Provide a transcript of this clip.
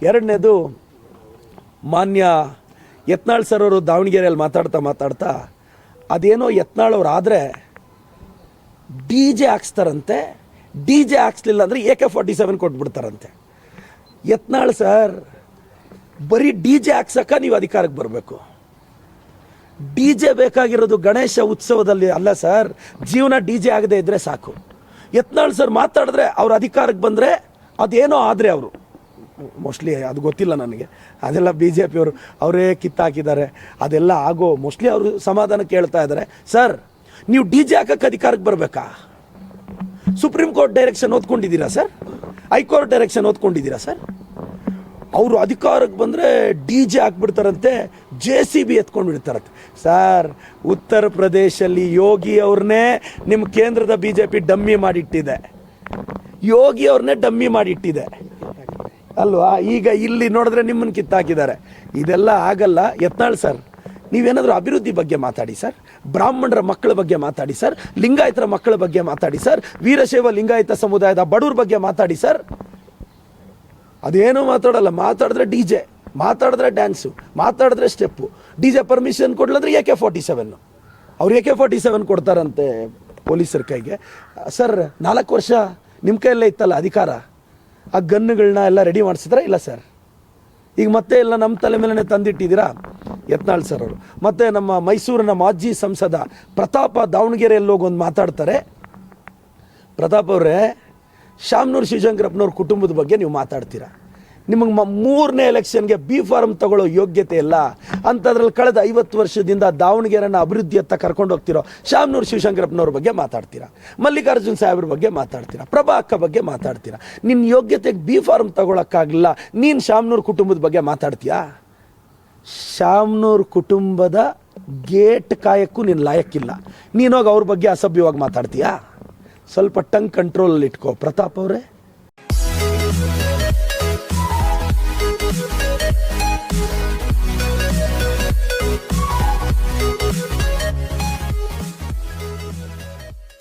ಎರಡನೇದು, ಮಾನ್ಯ ಯತ್ನಾಳ್ ಸರ್ ಅವರು ದಾವಣಗೆರೆಯಲ್ಲಿ ಮಾತಾಡ್ತಾ ಅದೇನೋ ಯತ್ನಾಳ್ ಅವ್ರು ಆದರೆ DJ ಹಾಕ್ಸ್ತಾರಂತೆ, DJ ಹಾಕ್ಸ್ಲಿಲ್ಲ ಅಂದರೆ AK-47 ಕೊಟ್ಬಿಡ್ತಾರಂತೆ. ಯತ್ನಾಳ್ ಸರ್, ಬರೀ DJ ಹಾಕ್ಸಕ್ಕ ನೀವು ಅಧಿಕಾರಕ್ಕೆ ಬರಬೇಕು. DJ ಬೇಕಾಗಿರೋದು ಗಣೇಶ ಉತ್ಸವದಲ್ಲಿ ಅಲ್ಲ ಸರ್, ಜೀವನ DJ ಆಗದೆ ಇದ್ದರೆ ಸಾಕು. ಯತ್ನಾಳ್ ಸರ್ ಮಾತಾಡಿದ್ರೆ ಅವ್ರ ಅಧಿಕಾರಕ್ಕೆ ಬಂದರೆ ಅದೇನೋ ಆದರೆ ಅವರು ಮೋಸ್ಟ್ಲಿ ಅದು ಗೊತ್ತಿಲ್ಲ ನನಗೆ, ಅದೆಲ್ಲ BJP ಅವರು ಅವರೇ ಕಿತ್ತಾಕಿದ್ದಾರೆ, ಅದೆಲ್ಲ ಆಗೋ ಮೋಸ್ಟ್ಲಿ ಅವರು ಸಮಾಧಾನ ಕೇಳ್ತಾ ಇದ್ದಾರೆ. ಸರ್, ನೀವು DJ ಹಾಕಕ್ಕೆ ಅಧಿಕಾರಕ್ಕೆ ಬರಬೇಕಾ? ಸುಪ್ರೀಂ ಕೋರ್ಟ್ ಡೈರೆಕ್ಷನ್ ಓದ್ಕೊಂಡಿದ್ದೀರಾ ಸರ್? ಹೈಕೋರ್ಟ್ ಡೈರೆಕ್ಷನ್ ಓದ್ಕೊಂಡಿದ್ದೀರಾ ಸರ್? ಅವರು ಅಧಿಕಾರಕ್ಕೆ ಬಂದರೆ DJ ಹಾಕ್ಬಿಡ್ತಾರಂತೆ, JCB ಎತ್ಕೊಂಡು ಬಿಡ್ತಾರಂತೆ. ಸರ್, ಉತ್ತರ ಪ್ರದೇಶಲ್ಲಿ ಯೋಗಿ ಅವ್ರನ್ನೇ ನಿಮ್ಮ ಕೇಂದ್ರದ BJP ಡಮ್ಮಿ ಮಾಡಿಟ್ಟಿದೆ, ಯೋಗಿ ಅವ್ರನ್ನೇ ಡಮ್ಮಿ ಮಾಡಿಟ್ಟಿದೆ ಅಲ್ವಾ? ಈಗ ಇಲ್ಲಿ ನೋಡಿದ್ರೆ ನಿಮ್ಮನ್ನು ಕಿತ್ತಾಕಿದ್ದಾರೆ. ಇದೆಲ್ಲ ಆಗಲ್ಲ. ಯತ್ನಾಳ್ ಸರ್, ನೀವೇನಾದರೂ ಅಭಿವೃದ್ಧಿ ಬಗ್ಗೆ ಮಾತಾಡಿ ಸರ್, ಬ್ರಾಹ್ಮಣರ ಮಕ್ಕಳ ಬಗ್ಗೆ ಮಾತಾಡಿ ಸರ್, ಲಿಂಗಾಯತರ ಮಕ್ಕಳ ಬಗ್ಗೆ ಮಾತಾಡಿ ಸರ್, ವೀರಶೈವ ಲಿಂಗಾಯತ ಸಮುದಾಯದ ಬಡವ್ರ ಬಗ್ಗೆ ಮಾತಾಡಿ ಸರ್. ಅದೇನೂ ಮಾತಾಡಲ್ಲ. ಮಾತಾಡಿದ್ರೆ DJ, ಮಾತಾಡಿದ್ರೆ ಡ್ಯಾನ್ಸು, ಮಾತಾಡಿದ್ರೆ ಸ್ಟೆಪ್ಪು. DJ permission ಕೊಡ್ಲಂದ್ರೆ AK-47. ಅವ್ರು AK-47 ಕೊಡ್ತಾರಂತೆ ಪೊಲೀಸರ ಕೈಗೆ. ಸರ್, 4 ವರ್ಷ ನಿಮ್ಮ ಕೈಯಲ್ಲೇ ಇತ್ತಲ್ಲ ಅಧಿಕಾರ, ಆ ಗನ್ನುಗಳನ್ನ ಎಲ್ಲ ರೆಡಿ ಮಾಡಿಸಿದ್ರೆ ಇಲ್ಲ ಸರ್? ಈಗ ಮತ್ತೆ ಎಲ್ಲ ನಮ್ಮ ತಲೆ ಮೇಲೆ ತಂದಿಟ್ಟಿದ್ದೀರಾ ಯತ್ನಾಳ್ ಸರ್ ಅವರು. ಮತ್ತು ನಮ್ಮ ಮೈಸೂರಿನ ಮಾಜಿ ಸಂಸದ ಪ್ರತಾಪ ದಾವಣಗೆರೆಯಲ್ಲಿ ಹೋಗಿ ಒಂದು ಮಾತಾಡ್ತಾರೆ. ಪ್ರತಾಪ್ ಅವರೇ, ಶಾಮನೂರು ಶಿವಶಂಕರಪ್ಪನವ್ರ ಕುಟುಂಬದ ಬಗ್ಗೆ ನೀವು ಮಾತಾಡ್ತೀರಾ. ನಿಮಗೆ 3ನೇ ಎಲೆಕ್ಷನ್ಗೆ B ಫಾರ್ಮ್ ತಗೊಳ್ಳೋ ಯೋಗ್ಯತೆ ಇಲ್ಲ ಅಂಥದ್ರಲ್ಲಿ ಕಳೆದ 50 ವರ್ಷದಿಂದ ದಾವಣಗೆರೆನ ಅಭಿವೃದ್ಧಿಯತ್ತ ಕರ್ಕೊಂಡು ಹೋಗ್ತಿರೋ ಶಾಮನೂರು ಶಿವಶಂಕರಪ್ಪನವ್ರ ಬಗ್ಗೆ ಮಾತಾಡ್ತೀರಾ, ಮಲ್ಲಿಕಾರ್ಜುನ್ ಸಾಹೇಬ್ರ ಬಗ್ಗೆ ಮಾತಾಡ್ತೀರಾ, ಪ್ರಭಾ ಅಕ್ಕ ಬಗ್ಗೆ ಮಾತಾಡ್ತೀರಾ. ನಿನ್ನ ಯೋಗ್ಯತೆಗೆ B ಫಾರ್ಮ್ ತಗೊಳಕ್ಕಾಗಲಿಲ್ಲ, ನೀನು ಶಾಮನೂರು ಕುಟುಂಬದ ಬಗ್ಗೆ ಮಾತಾಡ್ತೀಯಾ? ಶಾಮನೂರು ಕುಟುಂಬದ ಗೇಟ್ ಕಾಯಕ್ಕೂ ನೀನು ಲಾಯಕ್ಕಿಲ್ಲ, ನೀನೋಗಿ ಅವ್ರ ಬಗ್ಗೆ ಅಸಭ್ಯವಾಗಿ ಮಾತಾಡ್ತೀಯಾ? ಸ್ವಲ್ಪ ಟಂಗ್ ಕಂಟ್ರೋಲಲ್ಲಿ ಇಟ್ಕೋ ಪ್ರತಾಪ್ ಅವರೇ.